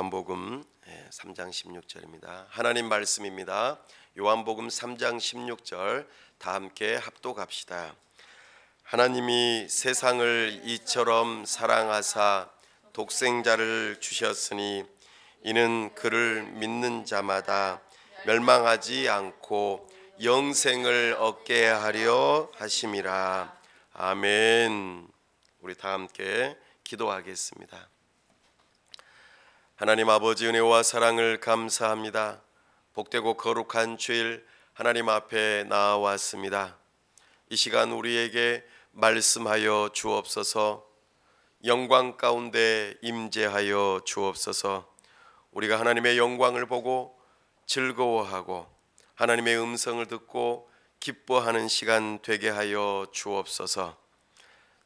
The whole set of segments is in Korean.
요한복음 3장 16절입니다. 하나님 말씀입니다. 요한복음 3장 16절 다 함께 합독합시다. 하나님이 세상을 이처럼 사랑하사 독생자를 주셨으니 이는 그를 믿는 자마다 멸망하지 않고 영생을 얻게 하려 하심이라. 아멘. 우리 다 함께 기도하겠습니다. 하나님 아버지, 은혜와 사랑을 감사합니다. 복되고 거룩한 주일 하나님 앞에 나아왔습니다. 이 시간 우리에게 말씀하여 주옵소서. 영광 가운데 임재하여 주옵소서. 우리가 하나님의 영광을 보고 즐거워하고 하나님의 음성을 듣고 기뻐하는 시간 되게 하여 주옵소서.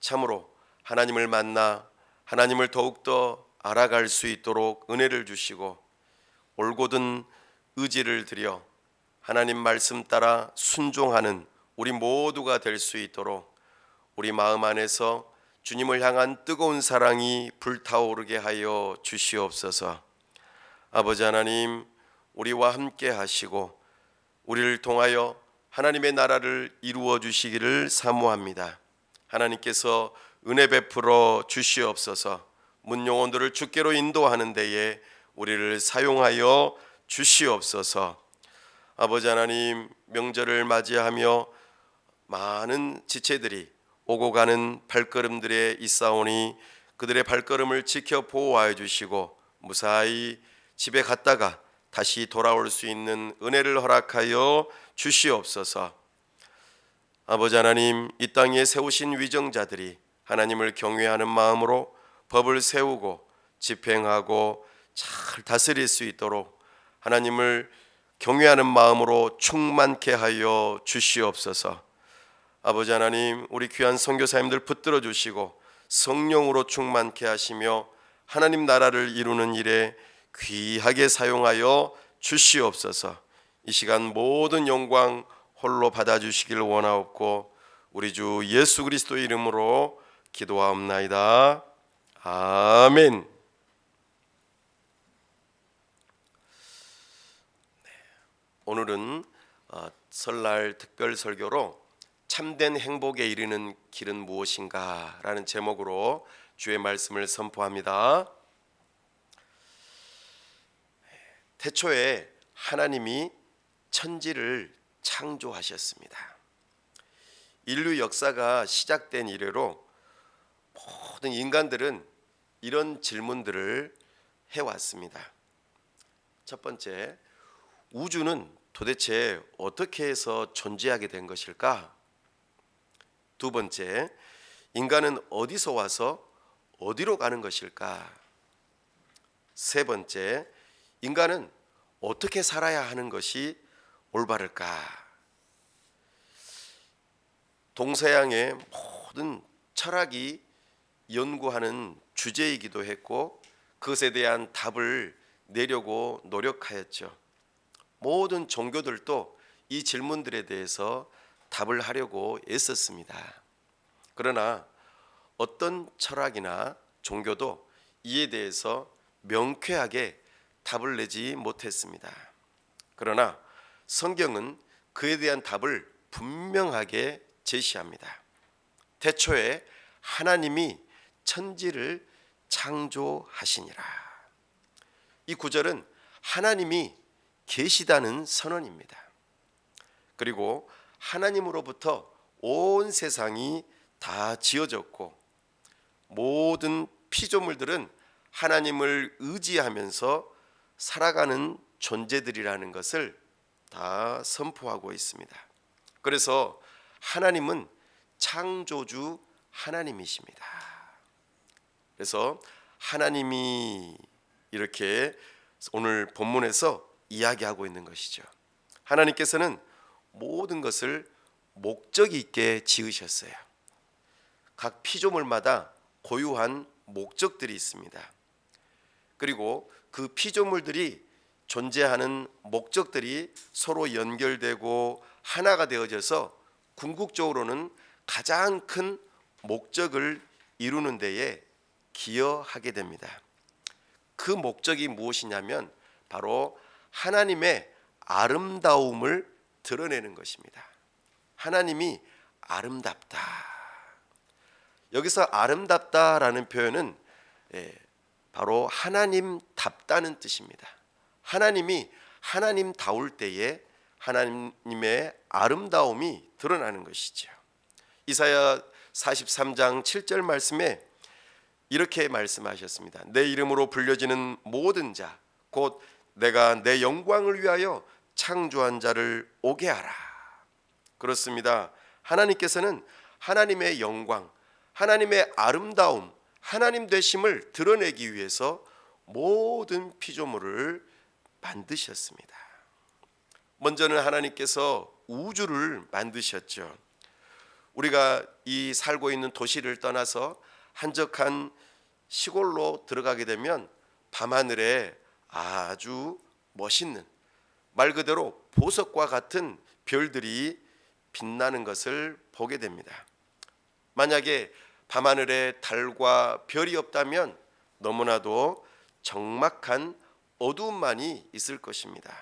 참으로 하나님을 만나 하나님을 더욱더 알아갈 수 있도록 은혜를 주시고 올곧은 의지를 들여 하나님 말씀 따라 순종하는 우리 모두가 될 수 있도록 우리 마음 안에서 주님을 향한 뜨거운 사랑이 불타오르게 하여 주시옵소서. 아버지 하나님, 우리와 함께 하시고 우리를 통하여 하나님의 나라를 이루어 주시기를 사모합니다. 하나님께서 은혜 베풀어 주시옵소서. 문 영혼들을 주께로 인도하는 데에 우리를 사용하여 주시옵소서. 아버지 하나님, 명절을 맞이하며 많은 지체들이 오고 가는 발걸음들에 있사오니 그들의 발걸음을 지켜 보호하여 주시고 무사히 집에 갔다가 다시 돌아올 수 있는 은혜를 허락하여 주시옵소서. 아버지 하나님, 이 땅에 세우신 위정자들이 하나님을 경외하는 마음으로 법을 세우고 집행하고 잘 다스릴 수 있도록 하나님을 경외하는 마음으로 충만케 하여 주시옵소서. 아버지 하나님, 우리 귀한 선교사님들 붙들어 주시고 성령으로 충만케 하시며 하나님 나라를 이루는 일에 귀하게 사용하여 주시옵소서. 이 시간 모든 영광 홀로 받아주시길 원하옵고 우리 주 예수 그리스도의 이름으로 기도하옵나이다. 아멘. 오늘은 설날 특별 설교로 참된 행복에 이르는 길은 무엇인가 라는 제목으로 주의 말씀을 선포합니다. 태초에 하나님이 천지를 창조하셨습니다. 인류 역사가 시작된 이래로 모든 인간들은 이런 질문들을 해왔습니다. 첫 번째, 우주는 도대체 어떻게 해서 존재하게 된 것일까? 두 번째, 인간은 어디서 와서 어디로 가는 것일까? 세 번째, 인간은 어떻게 살아야 하는 것이 올바를까? 동서양의 모든 철학이 연구하는 주제이기도 했고 그것에 대한 답을 내려고 노력하였죠. 모든 종교들도 이 질문들에 대해서 답을 하려고 애썼습니다. 그러나 어떤 철학이나 종교도 이에 대해서 명쾌하게 답을 내지 못했습니다. 그러나 성경은 그에 대한 답을 분명하게 제시합니다. 태초에 하나님이 천지를 창조하시니라. 이 구절은 하나님이 계시다는 선언입니다. 그리고 하나님으로부터 온 세상이 다 지어졌고 모든 피조물들은 하나님을 의지하면서 살아가는 존재들이라는 것을 다 선포하고 있습니다. 그래서 하나님은 창조주 하나님이십니다. 그래서 하나님이 이렇게 오늘 본문에서 이야기하고 있는 것이죠. 하나님께서는 모든 것을 목적이 있게 지으셨어요. 각 피조물마다 고유한 목적들이 있습니다. 그리고 그 피조물들이 존재하는 목적들이 서로 연결되고 하나가 되어져서 궁극적으로는 가장 큰 목적을 이루는 데에 기여하게 됩니다. 그 목적이 무엇이냐면 바로 하나님의 아름다움을 드러내는 것입니다. 하나님이 아름답다. 여기서 아름답다라는 표현은 바로 하나님답다는 뜻입니다. 하나님이 하나님다울 때에 하나님의 아름다움이 드러나는 것이죠. 이사야 43장 7절 말씀에 이렇게 말씀하셨습니다. 내 이름으로 불려지는 모든 자 곧 내가 내 영광을 위하여 창조한 자를 오게 하라. 그렇습니다. 하나님께서는 하나님의 영광, 하나님의 아름다움, 하나님 되심을 드러내기 위해서 모든 피조물을 만드셨습니다. 먼저는 하나님께서 우주를 만드셨죠. 우리가 이 살고 있는 도시를 떠나서 한적한 시골로 들어가게 되면 밤하늘에 아주 멋있는, 말 그대로 보석과 같은 별들이 빛나는 것을 보게 됩니다. 만약에 밤하늘에 달과 별이 없다면 너무나도 적막한 어두움만이 있을 것입니다.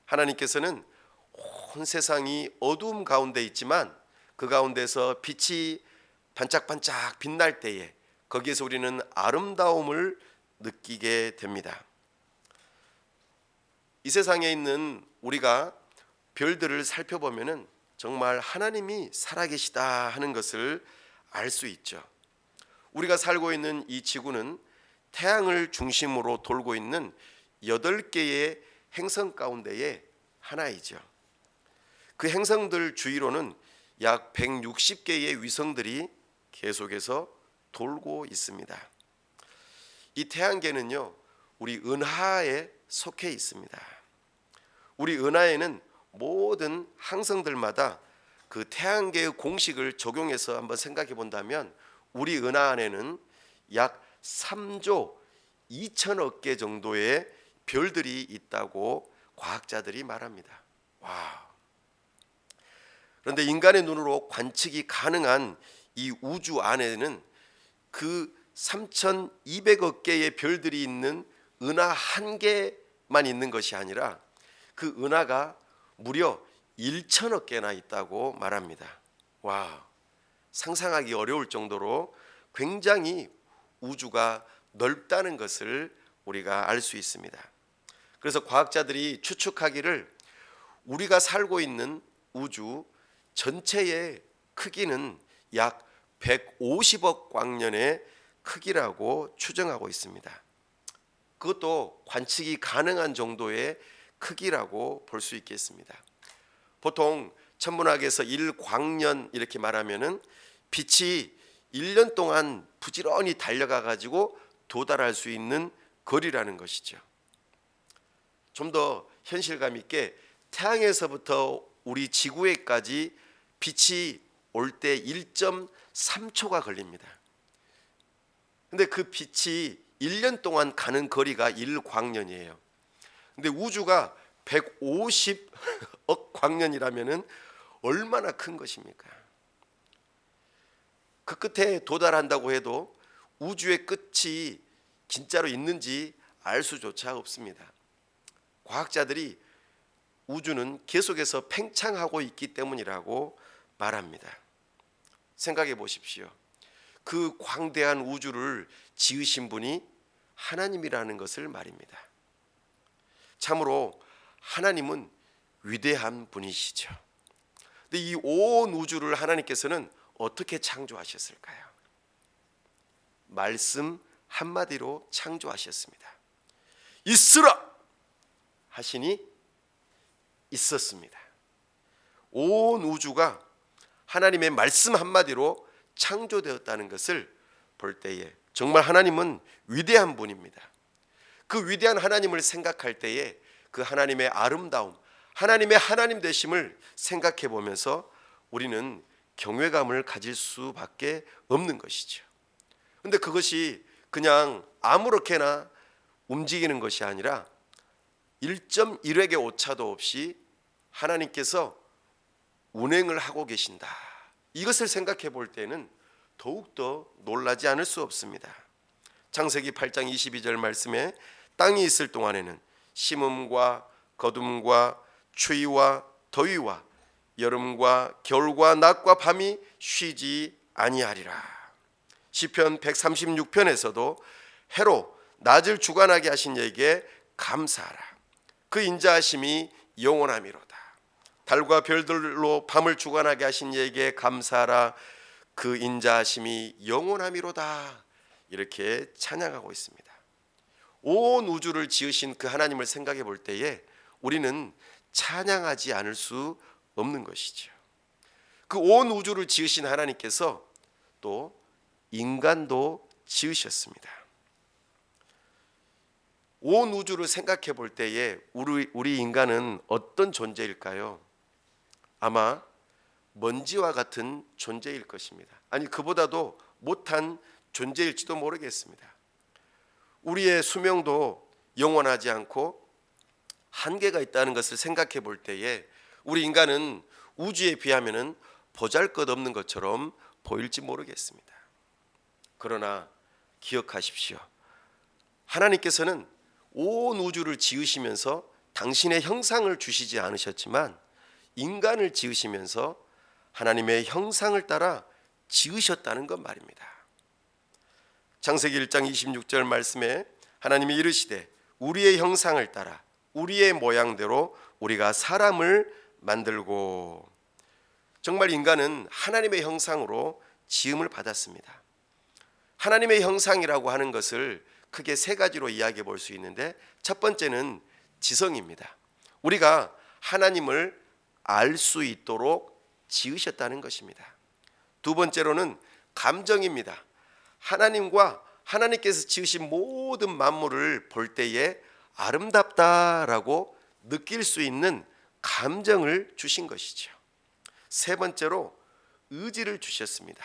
하나님께서는 온 세상이 어두움 가운데 있지만 그 가운데서 빛이 반짝반짝 빛날 때에 거기에서 우리는 아름다움을 느끼게 됩니다. 이 세상에 있는 우리가 별들을 살펴보면은 정말 하나님이 살아계시다 하는 것을 알 수 있죠. 우리가 살고 있는 이 지구는 태양을 중심으로 돌고 있는 8개의 행성 가운데의 하나이죠. 그 행성들 주위로는 약 160개의 위성들이 계속해서 돌고 있습니다. 이 태양계는요, 우리 은하에 속해 있습니다. 우리 은하에는 모든 항성들마다 그 태양계의 공식을 적용해서 한번 생각해 본다면 우리 은하 안에는 약 3조 2천억 개 정도의 별들이 있다고 과학자들이 말합니다. 와. 그런데 인간의 눈으로 관측이 가능한 이 우주 안에는 그 3,200억 개의 별들이 있는 은하 한 개만 있는 것이 아니라 그 은하가 무려 1천억 개나 있다고 말합니다. 와, 상상하기 어려울 정도로 굉장히 우주가 넓다는 것을 우리가 알 수 있습니다. 그래서 과학자들이 추측하기를 우리가 살고 있는 우주 전체의 크기는 약 150억 광년의 크기라고 추정하고 있습니다. 그것도 관측이 가능한 정도의 크기라고 볼 수 있겠습니다. 보통 천문학에서 1광년 이렇게 말하면은 빛이 1년 동안 부지런히 달려가 가지고 도달할 수 있는 거리라는 것이죠. 좀 더 현실감 있게 태양에서부터 우리 지구에까지 빛이 올 때 1.3초가 걸립니다. 근데 그 빛이 1년 동안 가는 거리가 1광년이에요. 근데 우주가 150억 광년이라면은 얼마나 큰 것입니까? 그 끝에 도달한다고 해도 우주의 끝이 진짜로 있는지 알 수조차 없습니다. 과학자들이 우주는 계속해서 팽창하고 있기 때문이라고 말합니다. 생각해 보십시오. 그 광대한 우주를 지으신 분이 하나님이라는 것을 말입니다. 참으로 하나님은 위대한 분이시죠. 근데 이 온 우주를 하나님께서는 어떻게 창조하셨을까요? 말씀 한마디로 창조하셨습니다. 있으라 하시니 있었습니다. 온 우주가 하나님의 말씀 한마디로 창조되었다는 것을 볼 때에 정말 하나님은 위대한 분입니다. 그 위대한 하나님을 생각할 때에 그 하나님의 아름다움, 하나님의 하나님 되심을 생각해 보면서 우리는 경외감을 가질 수밖에 없는 것이죠. 그런데 그것이 그냥 아무렇게나 움직이는 것이 아니라 1.1획의 오차도 없이 하나님께서 운행을 하고 계신다. 이것을 생각해 볼 때는 더욱더 놀라지 않을 수 없습니다. 창세기 8장 22절 말씀에 땅이 있을 동안에는 심음과 거둠과 추위와 더위와 여름과 겨울과 낮과 밤이 쉬지 아니하리라. 시편 136편에서도 해로 낮을 주관하게 하신 이에게 감사하라. 그 인자하심이 영원함이로다. 달과 별들로 밤을 주관하게 하신 이에게 감사하라. 그 인자하심이 영원함이로다. 이렇게 찬양하고 있습니다. 온 우주를 지으신 그 하나님을 생각해 볼 때에 우리는 찬양하지 않을 수 없는 것이죠. 그 온 우주를 지으신 하나님께서 또 인간도 지으셨습니다. 온 우주를 생각해 볼 때에 우리 인간은 어떤 존재일까요? 아마 먼지와 같은 존재일 것입니다. 아니, 그보다도 못한 존재일지도 모르겠습니다. 우리의 수명도 영원하지 않고 한계가 있다는 것을 생각해 볼 때에 우리 인간은 우주에 비하면 보잘것없는 것처럼 보일지 모르겠습니다. 그러나 기억하십시오. 하나님께서는 온 우주를 지으시면서 당신의 형상을 주시지 않으셨지만 인간을 지으시면서 하나님의 형상을 따라 지으셨다는 것 말입니다. 창세기 1장 26절 말씀에 하나님이 이르시되 우리의 형상을 따라 우리의 모양대로 우리가 사람을 만들고. 정말 인간은 하나님의 형상으로 지음을 받았습니다. 하나님의 형상이라고 하는 것을 크게 세 가지로 이야기해 볼 수 있는데, 첫 번째는 지성입니다. 우리가 하나님을 알 수 있도록 지으셨다는 것입니다. 두 번째로는 감정입니다. 하나님과 하나님께서 지으신 모든 만물을 볼 때에 아름답다라고 느낄 수 있는 감정을 주신 것이죠. 세 번째로 의지를 주셨습니다.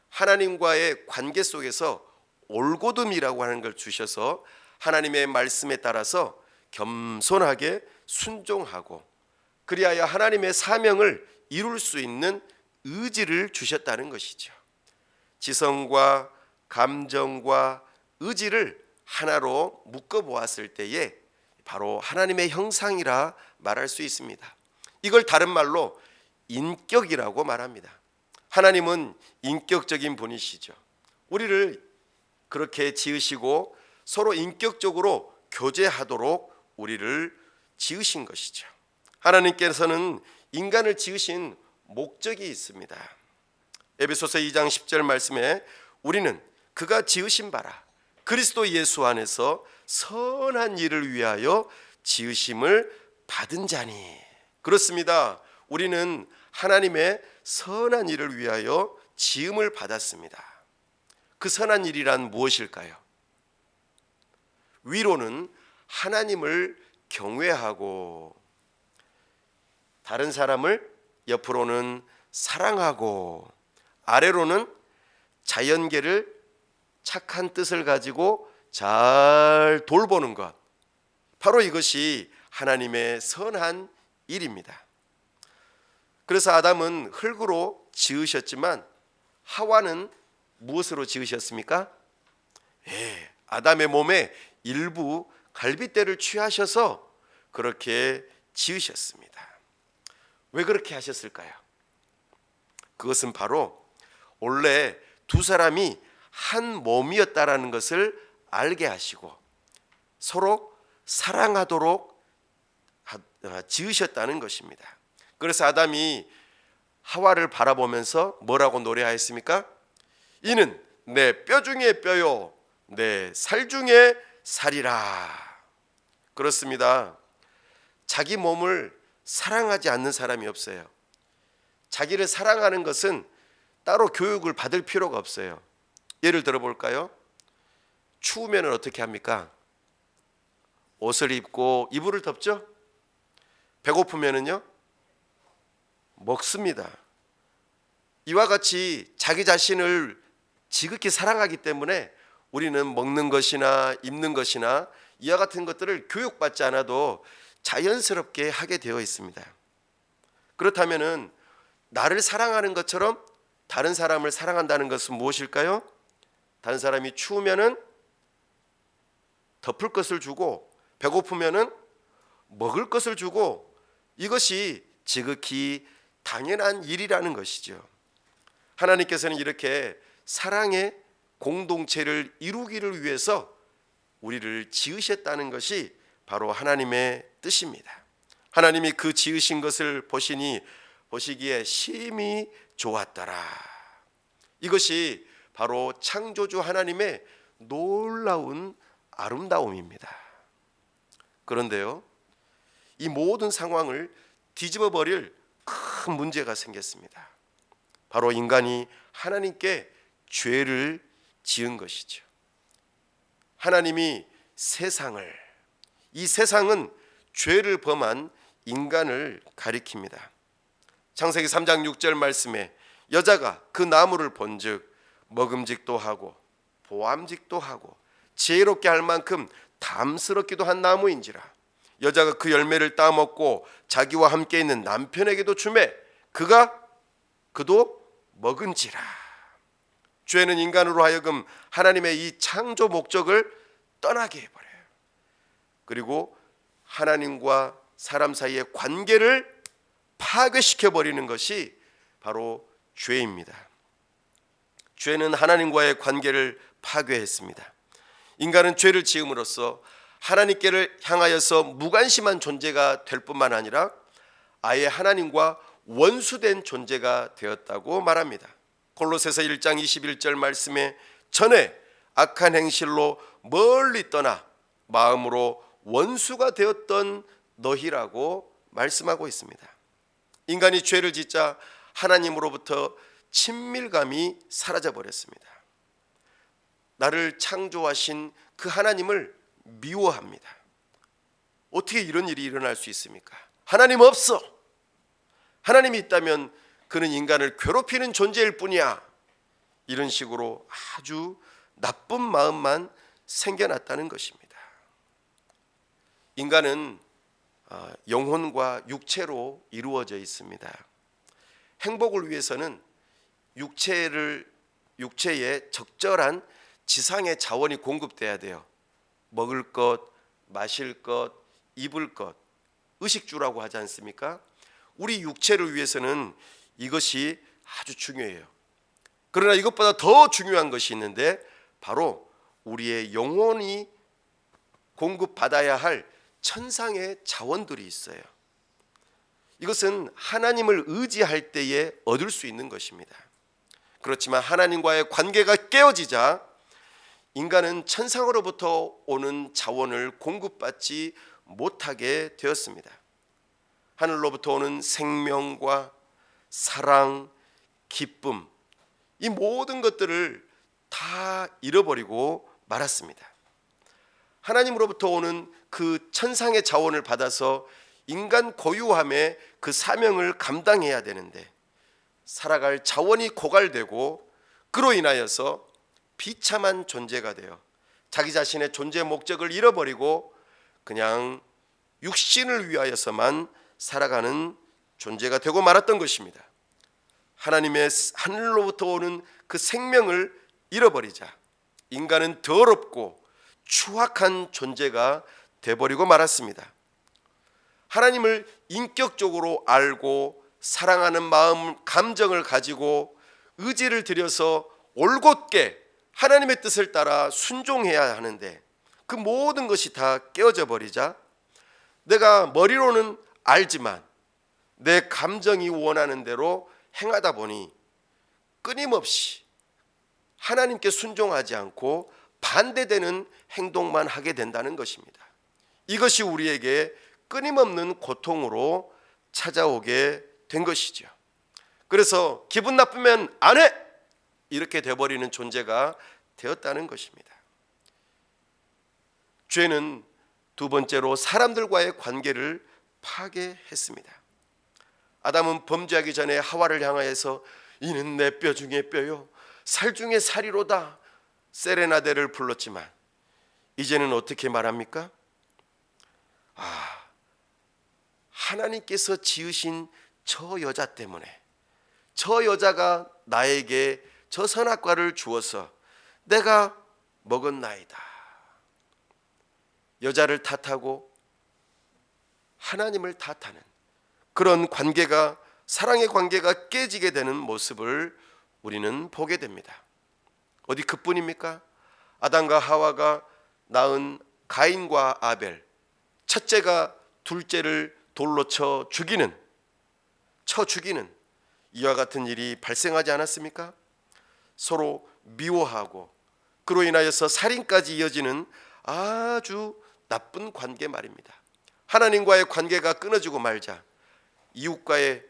하나님과의 관계 속에서 올곧음이라고 하는 걸 주셔서 하나님의 말씀에 따라서 겸손하게 순종하고 그리하여 하나님의 사명을 이룰 수 있는 의지를 주셨다는 것이죠. 지성과 감정과 의지를 하나로 묶어 보았을 때에 바로 하나님의 형상이라 말할 수 있습니다. 이걸 다른 말로 인격이라고 말합니다. 하나님은 인격적인 분이시죠. 우리를 그렇게 지으시고 서로 인격적으로 교제하도록 우리를 지으신 것이죠. 하나님께서는 인간을 지으신 목적이 있습니다. 에베소서 2장 10절 말씀에 우리는 그가 지으신 바라 그리스도 예수 안에서 선한 일을 위하여 지으심을 받은 자니. 그렇습니다. 우리는 하나님의 선한 일을 위하여 지음을 받았습니다. 그 선한 일이란 무엇일까요? 위로는 하나님을 경외하고 다른 사람을 옆으로는 사랑하고 아래로는 자연계를 착한 뜻을 가지고 잘 돌보는 것, 바로 이것이 하나님의 선한 일입니다. 그래서 아담은 흙으로 지으셨지만 하와는 무엇으로 지으셨습니까? 아담의 몸에 일부 갈빗대를 취하셔서 그렇게 지으셨습니다. 왜 그렇게 하셨을까요? 그것은 바로 원래 두 사람이 한 몸이었다라는 것을 알게 하시고 서로 사랑하도록 지으셨다는 것입니다. 그래서 아담이 하와를 바라보면서 뭐라고 노래하였습니까? 이는 내 뼈 중에 뼈요 내 살 중에 살이라. 그렇습니다. 자기 몸을 사랑하지 않는 사람이 없어요. 자기를 사랑하는 것은 따로 교육을 받을 필요가 없어요. 예를 들어 볼까요? 추우면 어떻게 합니까? 옷을 입고 이불을 덮죠? 배고프면은요? 먹습니다. 이와 같이 자기 자신을 지극히 사랑하기 때문에 우리는 먹는 것이나 입는 것이나 이와 같은 것들을 교육받지 않아도 자연스럽게 하게 되어 있습니다. 그렇다면은 나를 사랑하는 것처럼 다른 사람을 사랑한다는 것은 무엇일까요? 다른 사람이 추우면은 덮을 것을 주고 배고프면은 먹을 것을 주고, 이것이 지극히 당연한 일이라는 것이죠. 하나님께서는 이렇게 사랑의 공동체를 이루기를 위해서 우리를 지으셨다는 것이 바로 하나님의 뜻입니다. 하나님이 그 지으신 것을 보시기에 심히 좋았더라. 이것이 바로 창조주 하나님의 놀라운 아름다움입니다. 그런데요, 이 모든 상황을 뒤집어 버릴 큰 문제가 생겼습니다. 바로 인간이 하나님께 죄를 지은 것이죠. 하나님이 이 세상은 죄를 범한 인간을 가리킵니다. 창세기 3장 6절 말씀에 여자가 그 나무를 본즉 먹음직도 하고 보암직도 하고 지혜롭게 할 만큼 담스럽기도 한 나무인지라. 여자가 그 열매를 따먹고 자기와 함께 있는 남편에게도 주매 그도 먹은지라. 죄는 인간으로 하여금 하나님의 이 창조 목적을 떠나게 해버려요. 그리고 하나님과 사람 사이의 관계를 파괴시켜버리는 것이 바로 죄입니다. 죄는 하나님과의 관계를 파괴했습니다. 인간은 죄를 지음으로써 하나님께를 향하여서 무관심한 존재가 될 뿐만 아니라 아예 하나님과 원수된 존재가 되었다고 말합니다. 골로새서 1장 21절 말씀에 전에 악한 행실로 멀리 떠나 마음으로 원수가 되었던 너희라고 말씀하고 있습니다. 인간이 죄를 짓자 하나님으로부터 친밀감이 사라져 버렸습니다. 나를 창조하신 그 하나님을 미워합니다. 어떻게 이런 일이 일어날 수 있습니까? 하나님 없어. 하나님이 있다면 그는 인간을 괴롭히는 존재일 뿐이야. 이런 식으로 아주 나쁜 마음만 생겨났다는 것입니다. 인간은 영혼과 육체로 이루어져 있습니다. 행복을 위해서는 육체에 적절한 지상의 자원이 공급돼야 돼요. 먹을 것, 마실 것, 입을 것, 의식주라고 하지 않습니까? 우리 육체를 위해서는 이것이 아주 중요해요. 그러나 이것보다 더 중요한 것이 있는데 바로 우리의 영혼이 공급받아야 할 천상의 자원들이 있어요. 이것은 하나님을 의지할 때에 얻을 수 있는 것입니다. 그렇지만 하나님과의 관계가 깨어지자 인간은 천상으로부터 오는 자원을 공급받지 못하게 되었습니다. 하늘로부터 오는 생명과 사랑, 기쁨, 이 모든 것들을 다 잃어버리고 말았습니다. 하나님으로부터 오는 그 천상의 자원을 받아서 인간 고유함의 그 사명을 감당해야 되는데 살아갈 자원이 고갈되고 그로 인하여서 비참한 존재가 되어 자기 자신의 존재 목적을 잃어버리고 그냥 육신을 위하여서만 살아가는 존재가 되고 말았던 것입니다. 하나님의 하늘로부터 오는 그 생명을 잃어버리자 인간은 더럽고 추악한 존재가 되어버리고 말았습니다. 하나님을 인격적으로 알고 사랑하는 마음, 감정을 가지고 의지를 들여서 올곧게 하나님의 뜻을 따라 순종해야 하는데 그 모든 것이 다 깨어져 버리자 내가 머리로는 알지만 내 감정이 원하는 대로 행하다 보니 끊임없이 하나님께 순종하지 않고 반대되는 행동만 하게 된다는 것입니다. 이것이 우리에게 끊임없는 고통으로 찾아오게 된 것이죠. 그래서 기분 나쁘면 안 해! 이렇게 돼버리는 존재가 되었다는 것입니다. 죄는 두 번째로 사람들과의 관계를 파괴했습니다. 아담은 범죄하기 전에 하와를 향하여서 이는 내 뼈 중에 뼈요 살 중에 살이로다 세레나데를 불렀지만 이제는 어떻게 말합니까? 하나님께서 지으신 저 여자 때문에 저 여자가 나에게 저 선악과를 주어서 내가 먹었나이다. 여자를 탓하고 하나님을 탓하는 그런 관계가, 사랑의 관계가 깨지게 되는 모습을 우리는 보게 됩니다. 어디 그뿐입니까? 아담과 하와가 낳은 가인과 아벨, 첫째가 둘째를 돌로 쳐 죽이는 이와 같은 일이 발생하지 않았습니까? 서로 미워하고 그로 인하여서 살인까지 이어지는 아주 나쁜 관계 말입니다. 하나님과의 관계가 끊어지고 말자 이웃과의,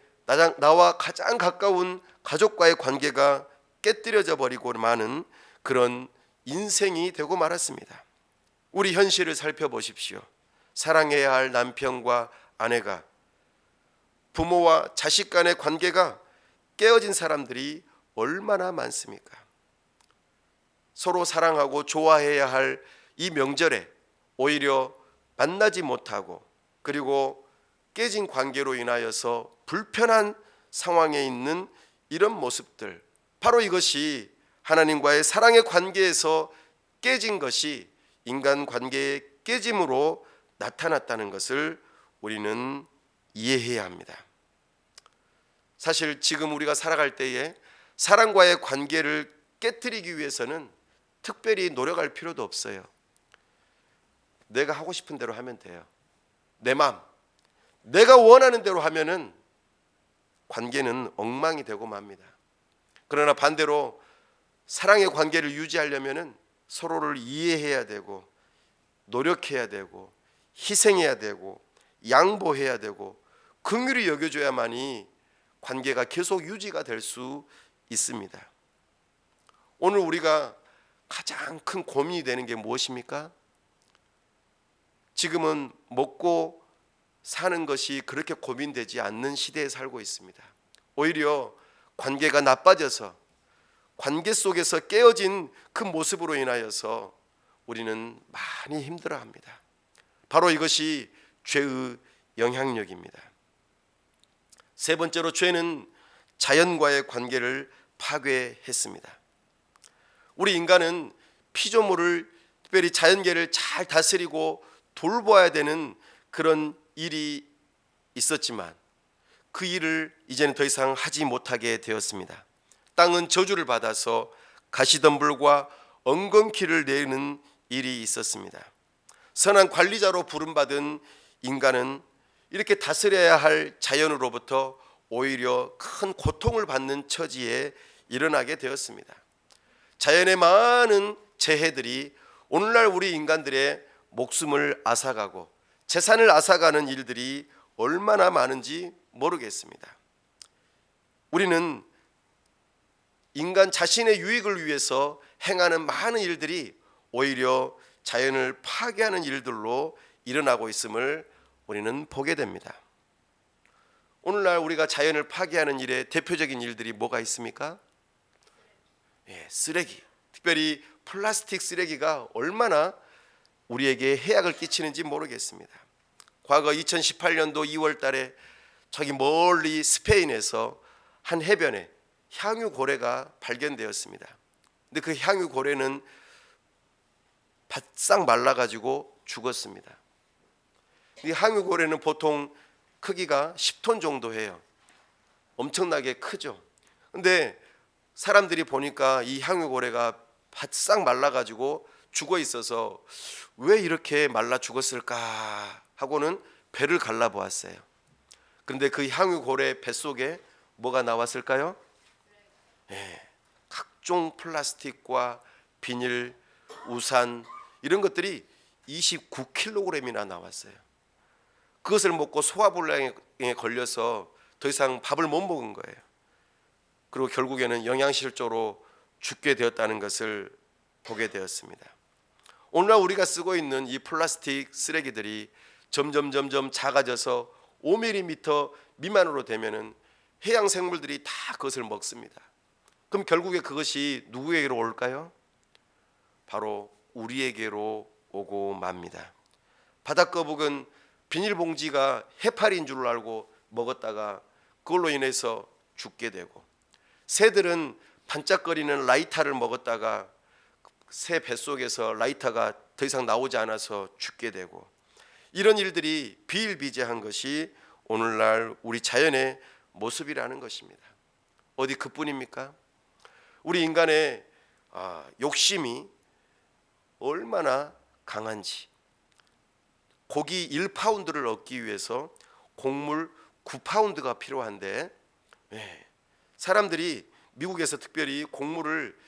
나와 가장 가까운 가족과의 관계가 깨뜨려져 버리고 마는 그런 인생이 되고 말았습니다. 우리 현실을 살펴보십시오. 사랑해야 할 남편과 아내가, 부모와 자식 간의 관계가 깨어진 사람들이 얼마나 많습니까? 서로 사랑하고 좋아해야 할 이 명절에 오히려 만나지 못하고 그리고 깨진 관계로 인하여서 불편한 상황에 있는 이런 모습들, 바로 이것이 하나님과의 사랑의 관계에서 깨진 것이 인간 관계의 깨짐으로 나타났다는 것을 우리는 이해해야 합니다. 사실 지금 우리가 살아갈 때에 사랑과의 관계를 깨뜨리기 위해서는 특별히 노력할 필요도 없어요. 내가 하고 싶은 대로 하면 돼요. 내 마음, 내가 원하는 대로 하면은 관계는 엉망이 되고 맙니다. 그러나 반대로 사랑의 관계를 유지하려면은 서로를 이해해야 되고 노력해야 되고 희생해야 되고 양보해야 되고 긍휼히 여겨줘야만이 관계가 계속 유지가 될 수 있습니다. 오늘 우리가 가장 큰 고민이 되는 게 무엇입니까? 지금은 먹고 사는 것이 그렇게 고민되지 않는 시대에 살고 있습니다. 오히려 관계가 나빠져서 관계 속에서 깨어진 그 모습으로 인하여서 우리는 많이 힘들어합니다. 바로 이것이 죄의 영향력입니다. 세 번째로, 죄는 자연과의 관계를 파괴했습니다. 우리 인간은 피조물을, 특별히 자연계를 잘 다스리고 돌보아야 되는 그런 일이 있었지만 그 일을 이제는 더 이상 하지 못하게 되었습니다. 땅은 저주를 받아서 가시덤불과 엉겅퀴를 내는 일이 있었습니다. 선한 관리자로 부름받은 인간은 이렇게 다스려야 할 자연으로부터 오히려 큰 고통을 받는 처지에 일어나게 되었습니다. 자연의 많은 재해들이 오늘날 우리 인간들의 목숨을 앗아가고 재산을 앗아가는 일들이 얼마나 많은지 모르겠습니다. 우리는 인간 자신의 유익을 위해서 행하는 많은 일들이 오히려 자연을 파괴하는 일들로 일어나고 있음을 우리는 보게 됩니다. 오늘날 우리가 자연을 파괴하는 일의 대표적인 일들이 뭐가 있습니까? 쓰레기, 특별히 플라스틱 쓰레기가 얼마나 우리에게 해악을 끼치는지 모르겠습니다. 과거 2018년도 2월 달에 저기 멀리 스페인에서 한 해변에 향유고래가 발견되었습니다. 근데 그 향유고래는 바싹 말라가지고 죽었습니다. 이 향유고래는 보통 크기가 10톤 정도 해요. 엄청나게 크죠. 근데 사람들이 보니까 이 향유고래가 바싹 말라가지고 죽어 있어서 왜 이렇게 말라 죽었을까 하고는 배를 갈라보았어요. 그런데 그 향유고래 뱃속에 뭐가 나왔을까요? 각종 플라스틱과 비닐, 우산 이런 것들이 29kg이나 나왔어요. 그것을 먹고 소화불량에 걸려서 더 이상 밥을 못 먹은 거예요. 그리고 결국에는 영양실조로 죽게 되었다는 것을 보게 되었습니다. 오늘날 우리가 쓰고 있는 이 플라스틱 쓰레기들이 점점 작아져서 5mm 미만으로 되면은 해양 생물들이 다 그것을 먹습니다. 그럼 결국에 그것이 누구에게로 올까요? 바로 우리에게로 오고 맙니다. 바닷거북은 비닐봉지가 해파리인 줄 알고 먹었다가 그걸로 인해서 죽게 되고, 새들은 반짝거리는 라이터를 먹었다가 새 뱃속에서 라이터가 더 이상 나오지 않아서 죽게 되고, 이런 일들이 비일비재한 것이 오늘날 우리 자연의 모습이라는 것입니다. 어디 그뿐입니까? 우리 인간의 욕심이 얼마나 강한지, 고기 1파운드를 얻기 위해서 곡물 9파운드가 필요한데, 사람들이 미국에서 특별히 곡물을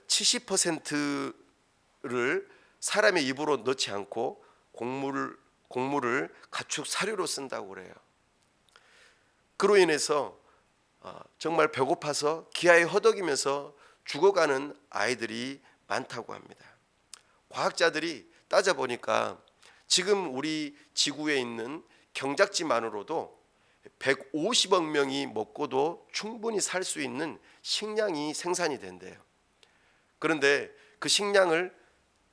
70%를 사람의 입으로 넣지 않고 곡물을 가축 사료로 쓴다고 그래요. 그로 인해서 정말 배고파서 기아에 허덕이면서 죽어가는 아이들이 많다고 합니다. 과학자들이 따져보니까 지금 우리 지구에 있는 경작지만으로도 150억 명이 먹고도 충분히 살 수 있는 식량이 생산이 된대요. 그런데 그 식량을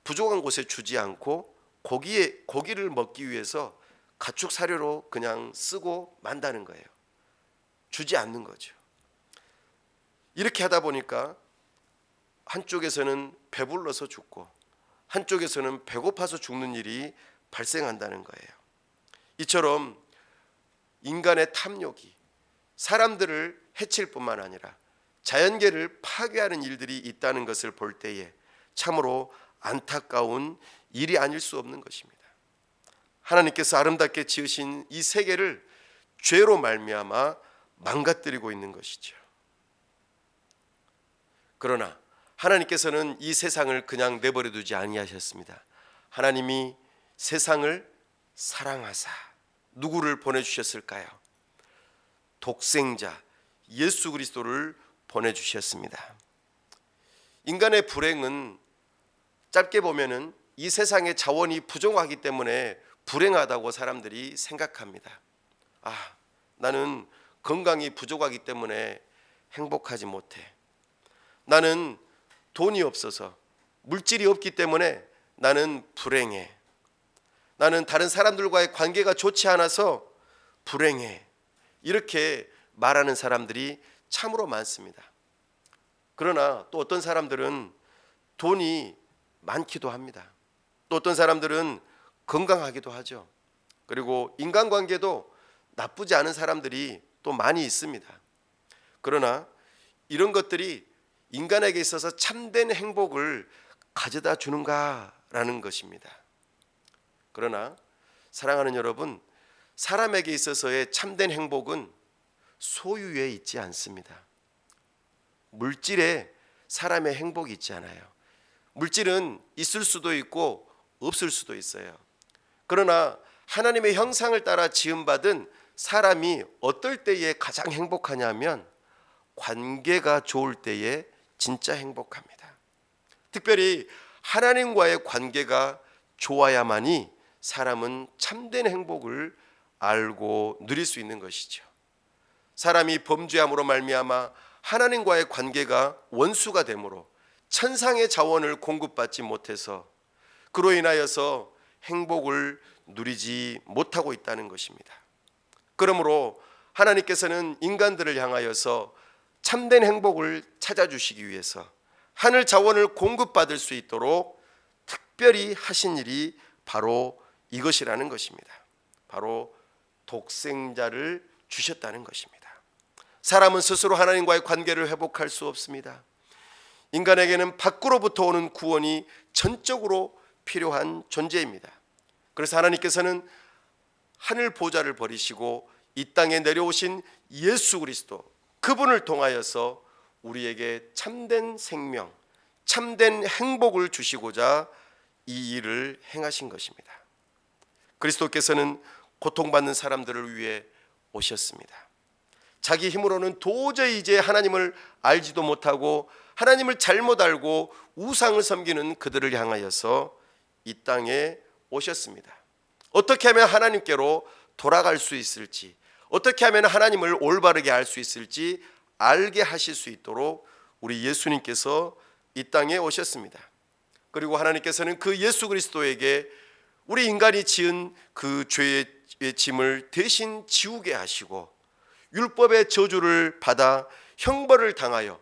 부족한 곳에 주지 않고 고기를 먹기 위해서 가축 사료로 그냥 쓰고 만다는 거예요. 주지 않는 거죠. 이렇게 하다 보니까 한쪽에서는 배불러서 죽고 한쪽에서는 배고파서 죽는 일이 발생한다는 거예요. 이처럼 인간의 탐욕이 사람들을 해칠 뿐만 아니라 자연계를 파괴하는 일들이 있다는 것을 볼 때에 참으로 안타까운 일이 아닐 수 없는 것입니다. 하나님께서 아름답게 지으신 이 세계를 죄로 말미암아 망가뜨리고 있는 것이죠. 그러나 하나님께서는 이 세상을 그냥 내버려 두지 아니하셨습니다. 하나님이 세상을 사랑하사 누구를 보내주셨을까요? 독생자 예수 그리스도를 보내주셨습니다. 인간의 불행은 짧게 보면은 이 세상의 자원이 부족하기 때문에 불행하다고 사람들이 생각합니다. 나는 건강이 부족하기 때문에 행복하지 못해. 나는 돈이 없어서, 물질이 없기 때문에 나는 불행해. 나는 다른 사람들과의 관계가 좋지 않아서 불행해. 이렇게 말하는 사람들이 참으로 많습니다. 그러나 또 어떤 사람들은 돈이 많기도 합니다. 또 어떤 사람들은 건강하기도 하죠. 그리고 인간관계도 나쁘지 않은 사람들이 또 많이 있습니다. 그러나 이런 것들이 인간에게 있어서 참된 행복을 가져다 주는가라는 것입니다. 그러나 사랑하는 여러분, 사람에게 있어서의 참된 행복은 소유에 있지 않습니다. 물질에 사람의 행복이 있지 않아요. 물질은 있을 수도 있고 없을 수도 있어요. 그러나 하나님의 형상을 따라 지음받은 사람이 어떨 때에 가장 행복하냐면 관계가 좋을 때에 진짜 행복합니다. 특별히 하나님과의 관계가 좋아야만이 사람은 참된 행복을 알고 누릴 수 있는 것이죠. 사람이 범죄함으로 말미암아 하나님과의 관계가 원수가 되므로 천상의 자원을 공급받지 못해서 그로 인하여서 행복을 누리지 못하고 있다는 것입니다. 그러므로 하나님께서는 인간들을 향하여서 참된 행복을 찾아주시기 위해서 하늘 자원을 공급받을 수 있도록 특별히 하신 일이 바로 이것이라는 것입니다. 바로 독생자를 주셨다는 것입니다. 사람은 스스로 하나님과의 관계를 회복할 수 없습니다. 인간에게는 밖으로부터 오는 구원이 전적으로 필요한 존재입니다. 그래서 하나님께서는 하늘 보좌를 버리시고 이 땅에 내려오신 예수 그리스도, 그분을 통하여서 우리에게 참된 생명, 참된 행복을 주시고자 이 일을 행하신 것입니다. 그리스도께서는 고통받는 사람들을 위해 오셨습니다. 자기 힘으로는 도저히 이제 하나님을 알지도 못하고 하나님을 잘못 알고 우상을 섬기는 그들을 향하여서 이 땅에 오셨습니다. 어떻게 하면 하나님께로 돌아갈 수 있을지, 어떻게 하면 하나님을 올바르게 알 수 있을지 알게 하실 수 있도록 우리 예수님께서 이 땅에 오셨습니다. 그리고 하나님께서는 그 예수 그리스도에게 우리 인간이 지은 그 죄의 짐을 대신 지우게 하시고 율법의 저주를 받아 형벌을 당하여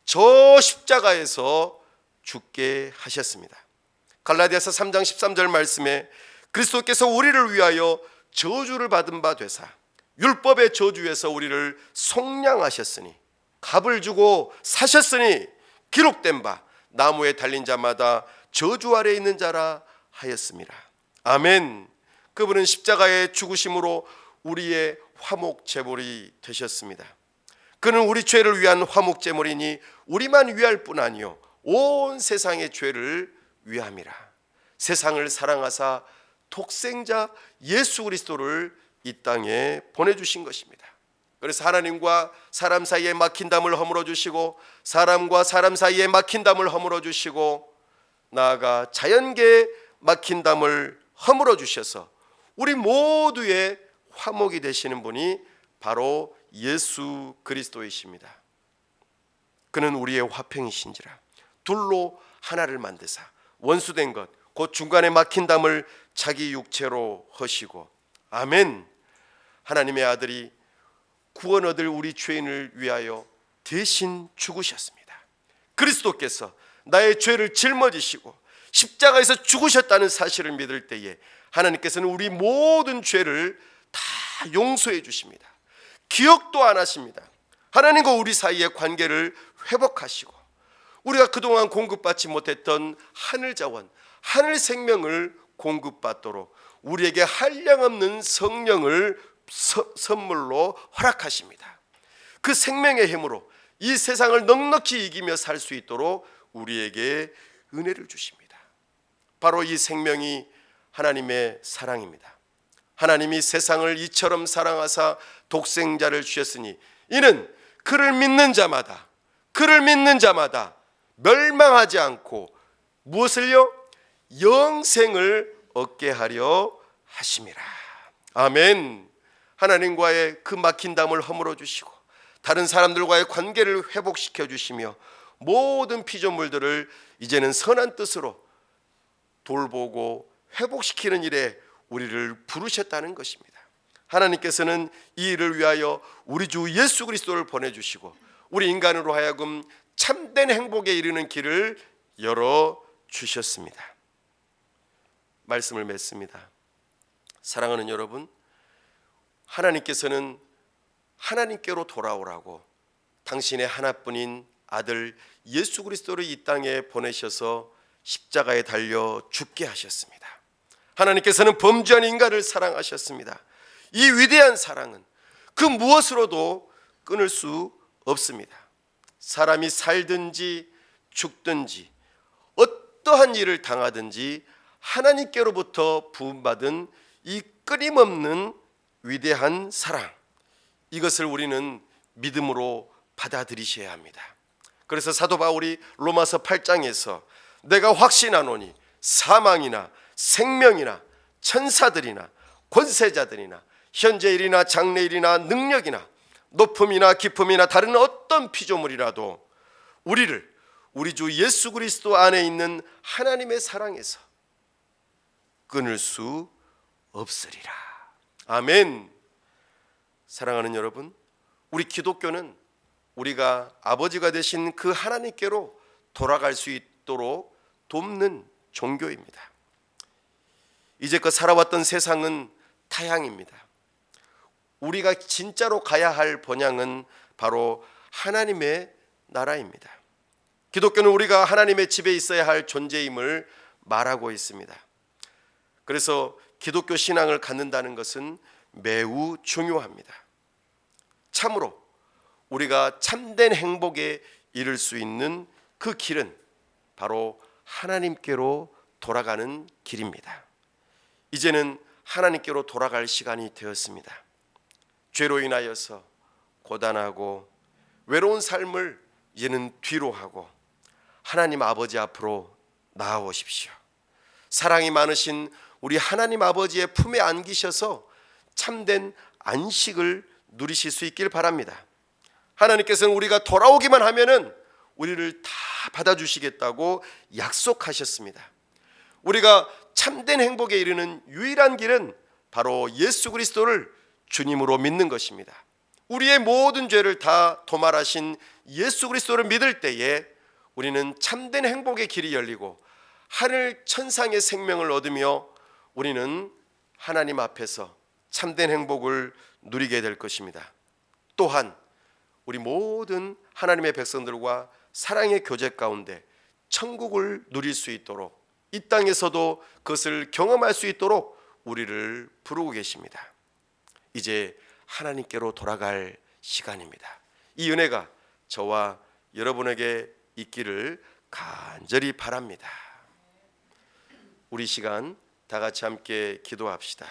저 십자가에서 죽게 하셨습니다. 갈라디아서 3장 13절 말씀에 그리스도께서 우리를 위하여 저주를 받은 바 되사 율법의 저주에서 우리를 속량하셨으니 값을 주고 사셨으니 기록된 바 나무에 달린 자마다 저주 아래 있는 자라 하였습니다. 아멘. 그분은 십자가의 죽으심으로 우리의 화목 제물이 되셨습니다. 그는 우리 죄를 위한 화목 제물이니 우리만 위할 뿐 아니요 온 세상의 죄를 위함이라. 세상을 사랑하사 독생자 예수 그리스도를 이 땅에 보내주신 것입니다. 그래서 하나님과 사람 사이에 막힌 담을 허물어 주시고 사람과 사람 사이에 막힌 담을 허물어 주시고 나아가 자연계에 막힌 담을 허물어 주셔서 우리 모두의 화목이 되시는 분이 바로 예수 그리스도이십니다. 그는 우리의 화평이신지라 둘로 하나를 만드사 원수된 것 곧 중간에 막힌 담을 자기 육체로 허시고 아멘. 하나님의 아들이 구원 얻을 우리 죄인을 위하여 대신 죽으셨습니다. 그리스도께서 나의 죄를 짊어지시고 십자가에서 죽으셨다는 사실을 믿을 때에 하나님께서는 우리 모든 죄를 다 용서해 주십니다. 기억도 안 하십니다. 하나님과 우리 사이의 관계를 회복하시고 우리가 그동안 공급받지 못했던 하늘 자원, 하늘 생명을 공급받도록 우리에게 한량없는 성령을 선물로 허락하십니다. 그 생명의 힘으로 이 세상을 넉넉히 이기며 살 수 있도록 우리에게 은혜를 주십니다. 바로 이 생명이 하나님의 사랑입니다. 하나님이 세상을 이처럼 사랑하사 독생자를 주셨으니 이는 그를 믿는 자마다 멸망하지 않고 무엇을요? 영생을 얻게 하려 하심이라. 아멘. 하나님과의 그 막힌 담을 허물어 주시고 다른 사람들과의 관계를 회복시켜 주시며 모든 피조물들을 이제는 선한 뜻으로 돌보고 회복시키는 일에 우리를 부르셨다는 것입니다. 하나님께서는 이 일을 위하여 우리 주 예수 그리스도를 보내주시고 우리 인간으로 하여금 참된 행복에 이르는 길을 열어주셨습니다. 말씀을 맺습니다. 사랑하는 여러분, 하나님께서는 하나님께로 돌아오라고 당신의 하나뿐인 아들 예수 그리스도를 이 땅에 보내셔서 십자가에 달려 죽게 하셨습니다. 하나님께서는 범죄한 인간을 사랑하셨습니다. 이 위대한 사랑은 그 무엇으로도 끊을 수 없습니다. 사람이 살든지 죽든지 어떠한 일을 당하든지 하나님께로부터 부음받은 이 끊임없는 위대한 사랑, 이것을 우리는 믿음으로 받아들이셔야 합니다. 그래서 사도 바울이 로마서 8장에서 내가 확신하노니 사망이나 생명이나 천사들이나 권세자들이나 현재일이나 장래일이나 능력이나 높음이나 깊음이나 다른 어떤 피조물이라도 우리를 우리 주 예수 그리스도 안에 있는 하나님의 사랑에서 끊을 수 없으리라. 아멘. 사랑하는 여러분, 우리 기독교는 우리가 아버지가 되신 그 하나님께로 돌아갈 수 있도록 돕는 종교입니다. 이제껏 살아왔던 세상은 타향입니다. 우리가 진짜로 가야 할 본향은 바로 하나님의 나라입니다. 기독교는 우리가 하나님의 집에 있어야 할 존재임을 말하고 있습니다. 그래서 기독교 신앙을 갖는다는 것은 매우 중요합니다. 참으로 우리가 참된 행복에 이를 수 있는 그 길은 바로 하나님께로 돌아가는 길입니다. 이제는 하나님께로 돌아갈 시간이 되었습니다. 죄로 인하여서 고단하고 외로운 삶을 이제는 뒤로 하고 하나님 아버지 앞으로 나아오십시오. 사랑이 많으신 우리 하나님 아버지의 품에 안기셔서 참된 안식을 누리실 수 있길 바랍니다. 하나님께서는 우리가 돌아오기만 하면은 우리를 다 받아주시겠다고 약속하셨습니다. 우리가 참된 행복에 이르는 유일한 길은 바로 예수 그리스도를 주님으로 믿는 것입니다. 우리의 모든 죄를 다 도말하신 예수 그리스도를 믿을 때에 우리는 참된 행복의 길이 열리고 하늘 천상의 생명을 얻으며 우리는 하나님 앞에서 참된 행복을 누리게 될 것입니다. 또한 우리 모든 하나님의 백성들과 사랑의 교제 가운데 천국을 누릴 수 있도록, 이 땅에서도 그것을 경험할 수 있도록 우리를 부르고 계십니다. 이제 하나님께로 돌아갈 시간입니다. 이 은혜가 저와 여러분에게 있기를 간절히 바랍니다. 우리 시간 다 같이 함께 기도합시다.